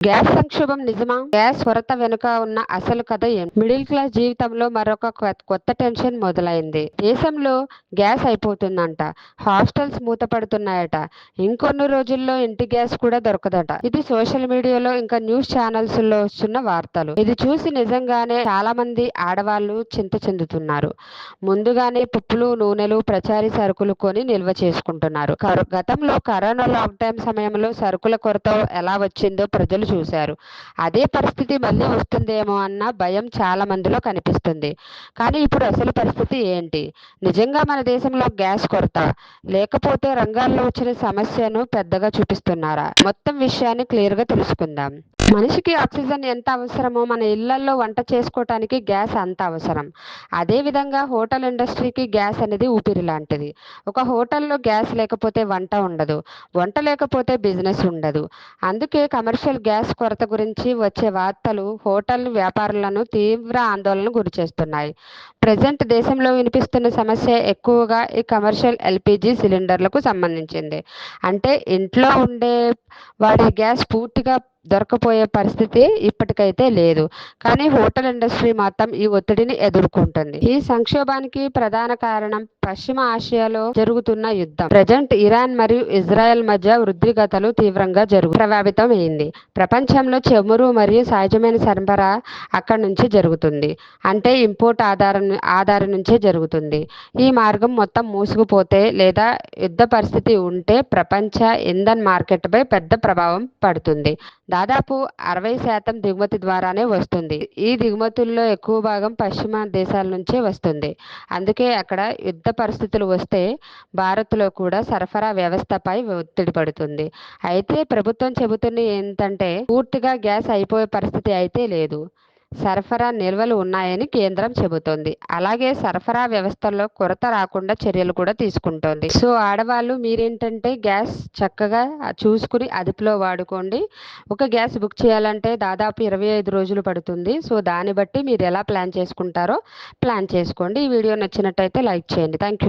Gas సంక్షోభం నిజమా? Gas కొరత వెనుక ఉన్న అసలు కథ ఏంటి? మిడిల్ క్లాస్ జీవితంలో మరొక కొత్త టెన్షన్ మొదలైంది. దేశంలో గ్యాస్ అయిపోతుందంట. హాస్టల్స్ మూతపడుతున్నాయట. ఇంకొన్ని రోజుల్లో ఇంటి గ్యాస్ కూడా దొరకదట. ఇది సోషల్ మీడియాలో ఇంకా న్యూస్ ఛానల్స్ లో వస్తున్న వార్తలు. ఇది చూసి నిజంగానే చాలా మంది ఆడవాళ్లు చింత చెందుతున్నారు. ముందుగానే పప్పులు, నూనెలు, ప్రచారీ సరుకులు కొని నిల్వ చేసుకుంటున్నారు. గతంలో కరోనా లాక్డౌన్ సమయంలో సరుకుల కొరత ఎలా వచ్చిందో ప్రజలు చూశారు. అదే పరిస్థితి మళ్ళీ వస్తుందేమో అన్న భయం చాలా మందిలో కనిపిస్తుంది. కానీ ఇప్పుడు అసలు పరిస్థితి ఏంటి? నిజంగా మన దేశంలో గ్యాస్ కొరత, లేకపోతే రంగాల్లో వచ్చిన సమస్యను పెద్దగా చూపిస్తున్నారా? మొత్తం విషయాన్ని క్లియర్గా తెలుసుకుందాం. మనిషికి ఆక్సిజన్ ఎంత అవసరమో మన ఇళ్లలో వంట చేసుకోవటానికి గ్యాస్ అంత అవసరం. అదేవిధంగా హోటల్ ఇండస్ట్రీకి గ్యాస్ అనేది ఊపిరి లాంటిది. ఒక హోటల్లో గ్యాస్ లేకపోతే వంట ఉండదు, వంట లేకపోతే బిజినెస్ ఉండదు. అందుకే కమర్షియల్ గ్యాస్ కొరత గురించి వచ్చే వార్తలు హోటల్ వ్యాపారులను తీవ్ర ఆందోళనకు గురిచేస్తున్నాయి. ప్రజెంట్ దేశంలో వినిపిస్తున్న సమస్య ఎక్కువగా ఈ కమర్షియల్ ఎల్పిజి సిలిండర్లకు సంబంధించింది. అంటే ఇంట్లో ఉండే వాడే గ్యాస్ పూర్తిగా దొరకపోయే పరిస్థితి ఇప్పటికైతే లేదు. కానీ హోటల్ ఇండస్ట్రీ మాత్రం ఈ ఒత్తిడిని ఎదుర్కొంటుంది. ఈ సంక్షోభానికి ప్రధాన కారణం పశ్చిమ ఆసియాలో జరుగుతున్న యుద్ధం. ప్రజెంట్ ఇరాన్ మరియు ఇజ్రాయెల్ మధ్య వృద్ధిగతలు తీవ్రంగా ప్రభావితం అయింది. ప్రపంచంలో చమురు మరియు సహజమైన సరఫరా అక్కడి నుంచి జరుగుతుంది. అంటే ఇంపోర్ట్ ఆధారం నుంచే జరుగుతుంది. ఈ మార్గం మొత్తం మూసుకుపోతే లేదా యుద్ధ పరిస్థితి ఉంటే ప్రపంచ ఇంధన మార్కెట్పై పెద్ద ప్రభావం పడుతుంది. దాదాపు 60% దిగుమతి ద్వారానే వస్తుంది. ఈ దిగుమతుల్లో ఎక్కువ భాగం పశ్చిమ దేశాల నుంచే వస్తుంది. అందుకే అక్కడ యుద్ధ పరిస్థితులు వస్తే భారత్లో కూడా సరఫరా వ్యవస్థపై ఒత్తిడి పడుతుంది. అయితే ప్రభుత్వం చెబుతున్నది ఏంటంటే పూర్తిగా గ్యాస్ అయిపోయే పరిస్థితి అయితే లేదు. సరఫరా నిల్వలు ఉన్నాయని కేంద్రం చెబుతోంది. అలాగే సరఫరా వ్యవస్థల్లో కొరత రాకుండా చర్యలు కూడా తీసుకుంటోంది. సో ఆడవాళ్ళు మీరేంటంటే గ్యాస్ చక్కగా చూసుకుని అదుపులో వాడుకోండి. ఒక గ్యాస్ బుక్ చేయాలంటే దాదాపు 25 రోజులు పడుతుంది. సో దాన్ని బట్టి మీరు ఎలా ప్లాన్ చేసుకుంటారో ప్లాన్ చేసుకోండి. ఈ వీడియో నచ్చినట్టయితే లైక్ చేయండి. Thank you.